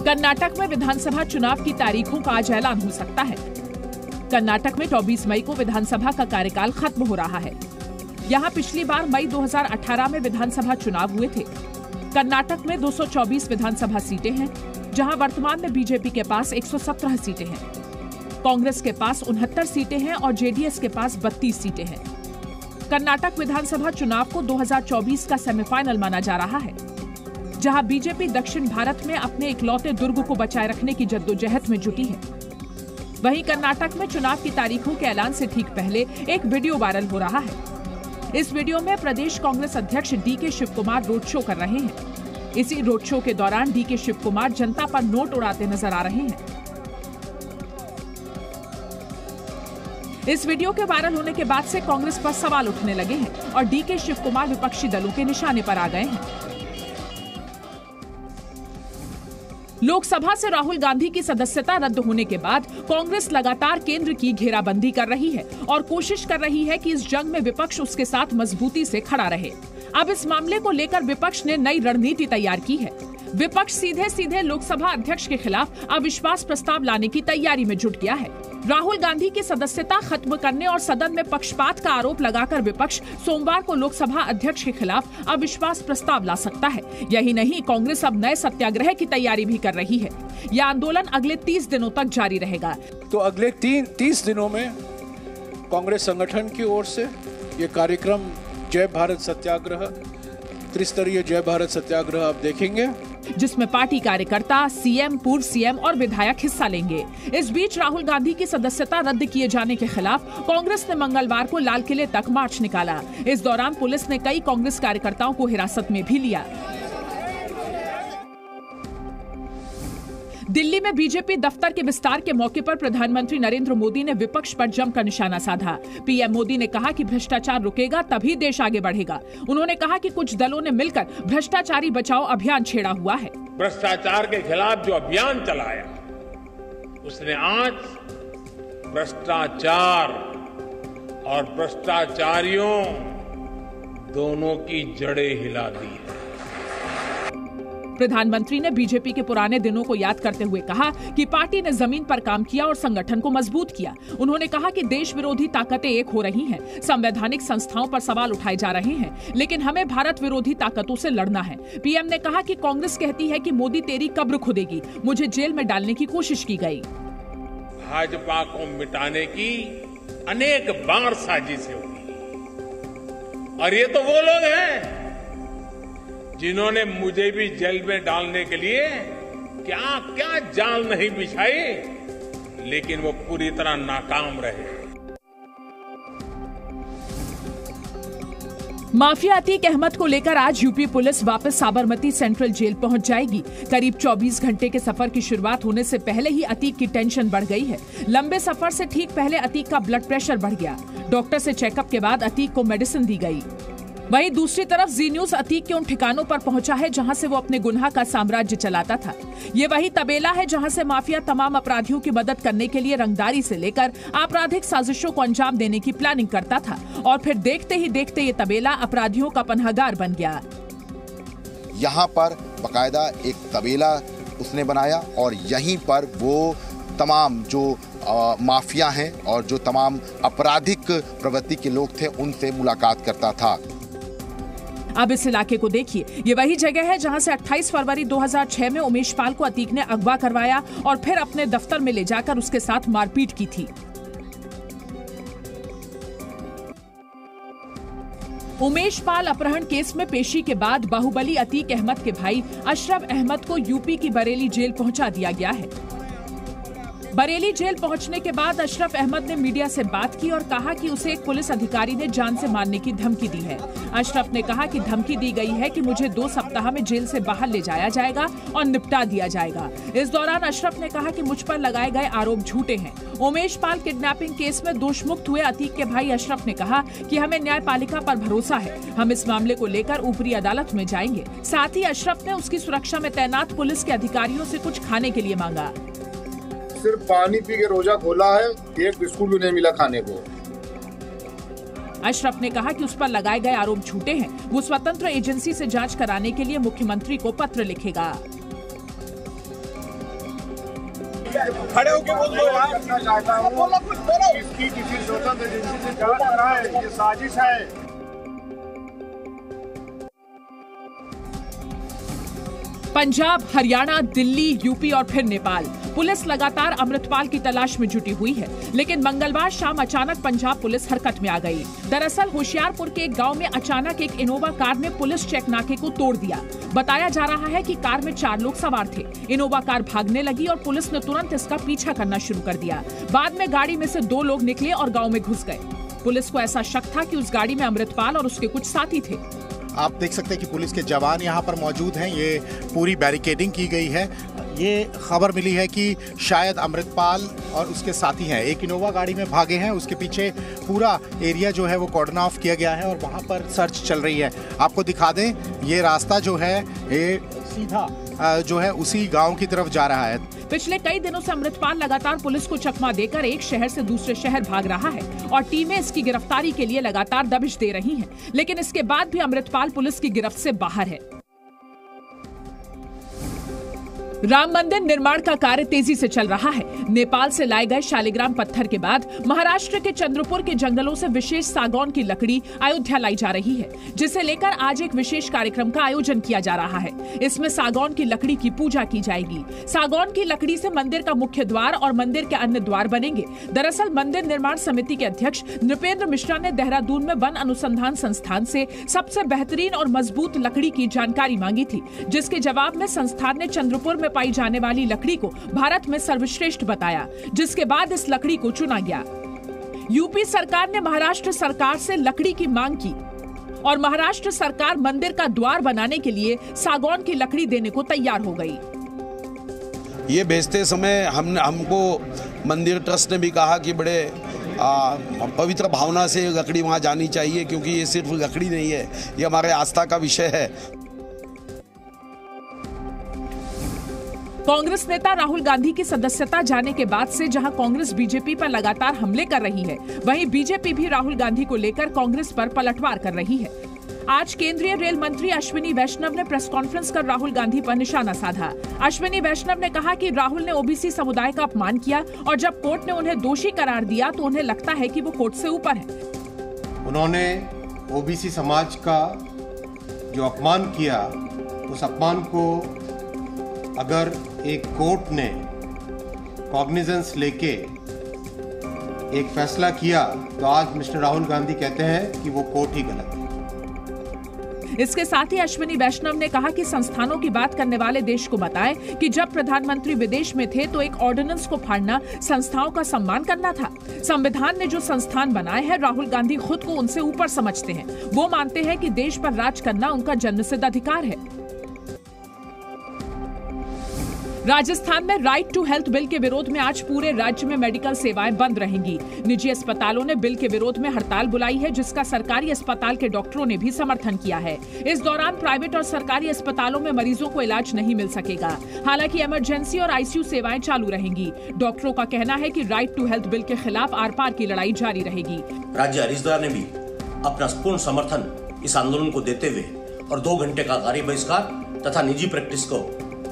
कर्नाटक में विधानसभा चुनाव की तारीखों का आज ऐलान हो सकता है। कर्नाटक में 24 मई को विधानसभा का कार्यकाल खत्म हो रहा है। यहाँ पिछली बार मई 2018 में विधानसभा चुनाव हुए थे। कर्नाटक में 224 विधानसभा सीटें हैं, जहां वर्तमान में बीजेपी के पास 117 सीटें हैं, कांग्रेस के पास 69 सीटें हैं और जेडीएस के पास 32 सीटें हैं। कर्नाटक विधानसभा चुनाव को 2024 का सेमीफाइनल माना जा रहा है, जहां बीजेपी दक्षिण भारत में अपने इकलौते दुर्ग को बचाए रखने की जद्दोजहद में जुटी है। वहीं कर्नाटक में चुनाव की तारीखों के ऐलान से ठीक पहले एक वीडियो वायरल हो रहा है। इस वीडियो में प्रदेश कांग्रेस अध्यक्ष डीके शिवकुमार रोड शो कर रहे हैं। इसी रोड शो के दौरान डीके शिवकुमार जनता पर नोट उड़ाते नजर आ रहे हैं। इस वीडियो के वायरल होने के बाद से कांग्रेस पर सवाल उठने लगे हैं और डीके शिवकुमार विपक्षी दलों के निशाने पर आ गए हैं। लोकसभा से राहुल गांधी की सदस्यता रद्द होने के बाद कांग्रेस लगातार केंद्र की घेराबंदी कर रही है और कोशिश कर रही है कि इस जंग में विपक्ष उसके साथ मजबूती से खड़ा रहे। अब इस मामले को लेकर विपक्ष ने नई रणनीति तैयार की है। विपक्ष सीधे सीधे लोकसभा अध्यक्ष के खिलाफ अविश्वास प्रस्ताव लाने की तैयारी में जुट गया है। राहुल गांधी की सदस्यता खत्म करने और सदन में पक्षपात का आरोप लगाकर विपक्ष सोमवार को लोकसभा अध्यक्ष के खिलाफ अविश्वास प्रस्ताव ला सकता है। यही नहीं, कांग्रेस अब नए सत्याग्रह की तैयारी भी कर रही है। यह आंदोलन अगले 30 दिनों तक जारी रहेगा। तो अगले 30 दिनों में कांग्रेस संगठन की ओर से ये कार्यक्रम जय भारत सत्याग्रह, त्रिस्तरीय जय भारत सत्याग्रह आप देखेंगे, जिसमें पार्टी कार्यकर्ता, सीएम, पूर्व सीएम और विधायक हिस्सा लेंगे। इस बीच राहुल गांधी की सदस्यता रद्द किए जाने के खिलाफ कांग्रेस ने मंगलवार को लाल किले तक मार्च निकाला। इस दौरान पुलिस ने कई कांग्रेस कार्यकर्ताओं को हिरासत में भी लिया। दिल्ली में बीजेपी दफ्तर के विस्तार के मौके पर प्रधानमंत्री नरेंद्र मोदी ने विपक्ष पर जमकर निशाना साधा। पीएम मोदी ने कहा कि भ्रष्टाचार रुकेगा तभी देश आगे बढ़ेगा। उन्होंने कहा कि कुछ दलों ने मिलकर भ्रष्टाचारी बचाओ अभियान छेड़ा हुआ है। भ्रष्टाचार के खिलाफ जो अभियान चलाया, उसने आज भ्रष्टाचार और भ्रष्टाचारियों दोनों की जड़ें हिला दी है। प्रधानमंत्री ने बीजेपी के पुराने दिनों को याद करते हुए कहा कि पार्टी ने जमीन पर काम किया और संगठन को मजबूत किया। उन्होंने कहा कि देश विरोधी ताकतें एक हो रही हैं, संवैधानिक संस्थाओं पर सवाल उठाए जा रहे हैं, लेकिन हमें भारत विरोधी ताकतों से लड़ना है। पीएम ने कहा कि कांग्रेस कहती है कि मोदी तेरी कब्र खुदेगी, मुझे जेल में डालने की कोशिश की गई। भाजपा को मिटाने की अनेक बार साजिशें हुई और ये तो वो लोग हैं जिन्होंने मुझे भी जेल में डालने के लिए क्या क्या जाल नहीं बिछाई, लेकिन वो पूरी तरह नाकाम रहे। माफिया अतीक अहमद को लेकर आज यूपी पुलिस वापस साबरमती सेंट्रल जेल पहुंच जाएगी। करीब 24 घंटे के सफर की शुरुआत होने से पहले ही अतीक की टेंशन बढ़ गई है। लंबे सफर से ठीक पहले अतीक का ब्लड प्रेशर बढ़ गया। डॉक्टर से चेकअप के बाद अतीक को मेडिसिन दी गई। वहीं दूसरी तरफ जी न्यूज अतीक के उन ठिकानों पर पहुंचा है जहां से वो अपने गुनाह का साम्राज्य चलाता था। ये वही तबेला है जहां से माफिया तमाम अपराधियों की मदद करने के लिए रंगदारी से लेकर आपराधिक साजिशों को अंजाम देने की प्लानिंग करता था और फिर देखते ही देखते ये तबेला अपराधियों का पनाहगार बन गया। यहाँ पर बाकायदा एक तबेला उसने बनाया और यहीं पर वो तमाम जो माफिया हैं और जो तमाम आपराधिक प्रवृत्ति के लोग थे उनसे मुलाकात करता था। अब इस इलाके को देखिए, ये वही जगह है जहां से 28 फरवरी 2006 में उमेश पाल को अतीक ने अगवा करवाया और फिर अपने दफ्तर में ले जाकर उसके साथ मारपीट की थी। उमेश पाल अपहरण केस में पेशी के बाद बाहुबली अतीक अहमद के भाई अशरफ अहमद को यूपी की बरेली जेल पहुंचा दिया गया है। बरेली जेल पहुंचने के बाद अशरफ अहमद ने मीडिया से बात की और कहा कि उसे एक पुलिस अधिकारी ने जान से मारने की धमकी दी है। अशरफ ने कहा कि धमकी दी गई है कि मुझे 2 सप्ताह में जेल से बाहर ले जाया जाएगा और निपटा दिया जाएगा। इस दौरान अशरफ ने कहा कि मुझ पर लगाए गए आरोप झूठे हैं। उमेश पाल किडनैपिंग केस में दोषमुक्त हुए अतीक के भाई अशरफ ने कहा कि हमें न्यायपालिका पर भरोसा है, हम इस मामले को लेकर ऊपरी अदालत में जाएंगे। साथ ही अशरफ ने उसकी सुरक्षा में तैनात पुलिस के अधिकारियों से कुछ खाने के लिए मांगा। सिर्फ पानी पी के रोजा खोला है, एक बिस्कुट भी नहीं मिला खाने को। अशरफ ने कहा कि उस पर लगाए गए आरोप झूठे हैं। वो स्वतंत्र एजेंसी से जांच कराने के लिए मुख्यमंत्री को पत्र लिखेगा। खड़े होके बोल दो यार। इसकी किसी स्वतंत्र एजेंसी से जांच कराएं, ये साजिश है। पंजाब, हरियाणा, दिल्ली, यूपी और फिर नेपाल, पुलिस लगातार अमृतपाल की तलाश में जुटी हुई है। लेकिन मंगलवार शाम अचानक पंजाब पुलिस हरकत में आ गई। दरअसल होशियारपुर के एक गांव में अचानक एक इनोवा कार ने पुलिस चेक नाके को तोड़ दिया। बताया जा रहा है कि कार में 4 लोग सवार थे। इनोवा कार भागने लगी और पुलिस ने तुरंत इसका पीछा करना शुरू कर दिया। बाद में गाड़ी में से 2 लोग निकले और गाँव में घुस गए। पुलिस को ऐसा शक था कि उस गाड़ी में अमृतपाल और उसके कुछ साथी थे। आप देख सकते हैं कि पुलिस के जवान यहाँ पर मौजूद हैं। ये पूरी बैरिकेडिंग की गई है। ये खबर मिली है कि शायद अमृतपाल और उसके साथी हैं, एक इनोवा गाड़ी में भागे हैं। उसके पीछे पूरा एरिया जो है वो कॉर्डन ऑफ किया गया है और वहाँ पर सर्च चल रही है। आपको दिखा दें, ये रास्ता जो है ये सीधा जो है उसी गांव की तरफ जा रहा है। पिछले कई दिनों से अमृतपाल लगातार पुलिस को चकमा देकर एक शहर से दूसरे शहर भाग रहा है और टीमें इसकी गिरफ्तारी के लिए लगातार दबिश दे रही हैं। लेकिन इसके बाद भी अमृतपाल पुलिस की गिरफ्त से बाहर है। राम मंदिर निर्माण का कार्य तेजी से चल रहा है। नेपाल से लाए गए शालिग्राम पत्थर के बाद महाराष्ट्र के चंद्रपुर के जंगलों से विशेष सागौन की लकड़ी अयोध्या लाई जा रही है, जिसे लेकर आज एक विशेष कार्यक्रम का आयोजन किया जा रहा है। इसमें सागौन की लकड़ी की पूजा की जाएगी। सागौन की लकड़ी से मंदिर का मुख्य द्वार और मंदिर के अन्य द्वार बनेंगे। दरअसल मंदिर निर्माण समिति के अध्यक्ष नृपेंद्र मिश्रा ने देहरादून में वन अनुसंधान संस्थान से सबसे बेहतरीन और मजबूत लकड़ी की जानकारी मांगी थी, जिसके जवाब में संस्थान ने चंद्रपुर में पाई जाने वाली लकड़ी को भारत में सर्वश्रेष्ठ बताया, जिसके बाद इस लकड़ी को चुना गया। यूपी सरकार ने महाराष्ट्र सरकार से लकड़ी की मांग की और महाराष्ट्र सरकार मंदिर का द्वार बनाने के लिए सागौन की लकड़ी देने को तैयार हो गई। ये बेचते समय हमको मंदिर ट्रस्ट ने भी कहा कि बड़े पवित्र भावना से लकड़ी वहाँ जानी चाहिए, क्योंकि ये सिर्फ लकड़ी नहीं है, ये हमारे आस्था का विषय है। कांग्रेस नेता राहुल गांधी की सदस्यता जाने के बाद से जहां कांग्रेस बीजेपी पर लगातार हमले कर रही है, वहीं बीजेपी भी राहुल गांधी को लेकर कांग्रेस पर पलटवार कर रही है। आज केंद्रीय रेल मंत्री अश्विनी वैष्णव ने प्रेस कॉन्फ्रेंस कर राहुल गांधी पर निशाना साधा। अश्विनी वैष्णव ने कहा कि राहुल ने ओबीसी समुदाय का अपमान किया और जब कोर्ट ने उन्हें दोषी करार दिया तो उन्हें लगता है कि वो कोर्ट से ऊपर है। उन्होंने ओबीसी समाज का जो अपमान किया, उस अपमान को अगर एक कोर्ट ने कॉग्निजेंस लेके एक फैसला किया तो आज मिस्टर राहुल गांधी कहते हैं कि वो कोर्ट ही गलत है। इसके साथ ही अश्विनी वैष्णव ने कहा कि संस्थानों की बात करने वाले देश को बताएं कि जब प्रधानमंत्री विदेश में थे तो एक ऑर्डिनेंस को फाड़ना संस्थाओं का सम्मान करना था। संविधान ने जो संस्थान बनाए हैं, राहुल गांधी खुद को उनसे ऊपर समझते हैं। वो मानते हैं कि देश पर राज करना उनका जन्मसिद्ध अधिकार है। राजस्थान में राइट टू हेल्थ बिल के विरोध में आज पूरे राज्य में मेडिकल सेवाएं बंद रहेंगी। निजी अस्पतालों ने बिल के विरोध में हड़ताल बुलाई है, जिसका सरकारी अस्पताल के डॉक्टरों ने भी समर्थन किया है। इस दौरान प्राइवेट और सरकारी अस्पतालों में मरीजों को इलाज नहीं मिल सकेगा। हालांकि इमरजेंसी और आईसीयू सेवाएं चालू रहेंगी। डॉक्टरों का कहना है कि राइट टू हेल्थ बिल के खिलाफ आर पार की लड़ाई जारी रहेगी। राज्य अरिजदार ने भी अपना पूर्ण समर्थन इस आंदोलन को देते हुए और 2 घंटे का कार्य बहिष्कार तथा निजी प्रैक्टिस को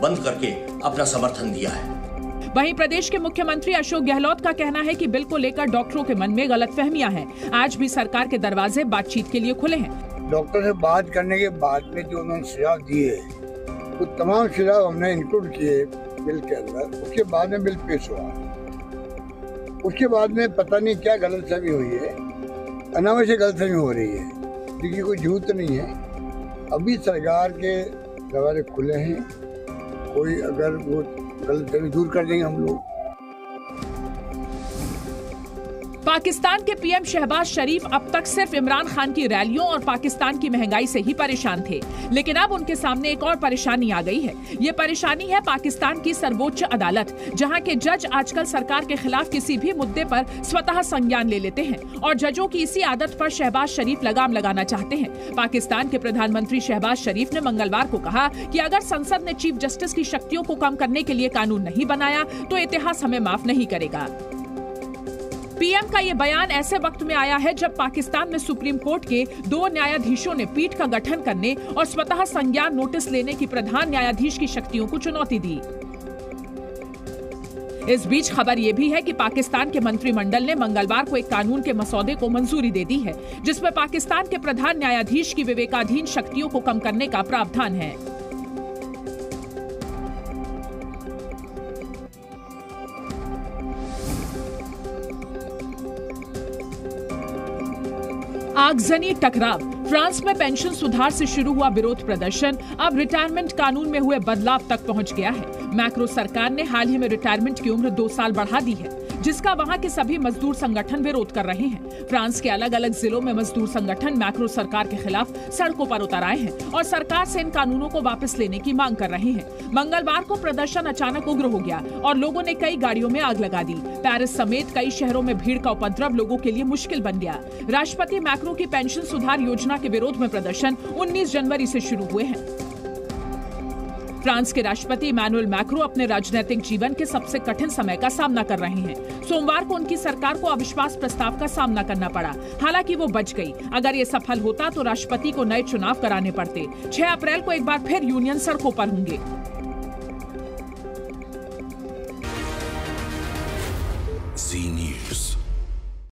बंद करके अपना समर्थन दिया है। वहीं प्रदेश के मुख्यमंत्री अशोक गहलोत का कहना है कि बिल को लेकर डॉक्टरों के मन में गलतफहमियां हैं। आज भी सरकार के दरवाजे बातचीत के लिए खुले हैं। डॉक्टर से बात करने के बाद में जो उन्होंने सुझाव दिए, वो तमाम सुझाव हमने इंक्लूड किए बिल के अंदर। उसके बाद में बिल पेश हुआ। उसके बाद में पता नहीं क्या गलतफहमी हुई है, अनावश्यक गलतफहमी हो रही है, क्योंकि कोई झूठ नहीं है। अभी सरकार के दरवाजे खुले हैं। कोई अगर वो गलतफहमी दूर कर देंगे हम लोग। पाकिस्तान के पीएम शहबाज शरीफ अब तक सिर्फ इमरान खान की रैलियों और पाकिस्तान की महंगाई से ही परेशान थे, लेकिन अब उनके सामने एक और परेशानी आ गई है। ये परेशानी है पाकिस्तान की सर्वोच्च अदालत, जहां के जज आजकल सरकार के खिलाफ किसी भी मुद्दे पर स्वतः संज्ञान ले लेते हैं और जजों की इसी आदत पर शहबाज शरीफ लगाम लगाना चाहते हैं। पाकिस्तान के प्रधानमंत्री शहबाज शरीफ ने मंगलवार को कहा कि अगर संसद ने चीफ जस्टिस की शक्तियों को कम करने के लिए कानून नहीं बनाया तो इतिहास हमें माफ नहीं करेगा। पीएम का ये बयान ऐसे वक्त में आया है जब पाकिस्तान में सुप्रीम कोर्ट के 2 न्यायाधीशों ने पीठ का गठन करने और स्वतः संज्ञान नोटिस लेने की प्रधान न्यायाधीश की शक्तियों को चुनौती दी। इस बीच खबर यह भी है कि पाकिस्तान के मंत्रिमंडल ने मंगलवार को एक कानून के मसौदे को मंजूरी दे दी है, जिसमें पाकिस्तान के प्रधान न्यायाधीश की विवेकाधीन शक्तियों को कम करने का प्रावधान है। आगजनी टकराव। फ्रांस में पेंशन सुधार से शुरू हुआ विरोध प्रदर्शन अब रिटायरमेंट कानून में हुए बदलाव तक पहुंच गया है। मैक्रो सरकार ने हाल ही में रिटायरमेंट की उम्र 2 साल बढ़ा दी है, जिसका वहां के सभी मजदूर संगठन विरोध कर रहे हैं। फ्रांस के अलग अलग जिलों में मजदूर संगठन मैक्रो सरकार के खिलाफ सड़कों पर उतर आए हैं और सरकार से इन कानूनों को वापस लेने की मांग कर रहे हैं। मंगलवार को प्रदर्शन अचानक उग्र हो गया और लोगों ने कई गाड़ियों में आग लगा दी। पेरिस समेत कई शहरों में भीड़ का उपद्रव लोगों के लिए मुश्किल बन गया। राष्ट्रपति मैक्रो की पेंशन सुधार योजना के विरोध में प्रदर्शन 19 जनवरी से शुरू हुए हैं। फ्रांस के राष्ट्रपति इमैनुअल मैक्रो अपने राजनीतिक जीवन के सबसे कठिन समय का सामना कर रहे हैं। सोमवार को उनकी सरकार को अविश्वास प्रस्ताव का सामना करना पड़ा, हालांकि वो बच गई। अगर ये सफल होता तो राष्ट्रपति को नए चुनाव कराने पड़ते। 6 अप्रैल को एक बार फिर यूनियन सड़कों पर होंगे। Zee News.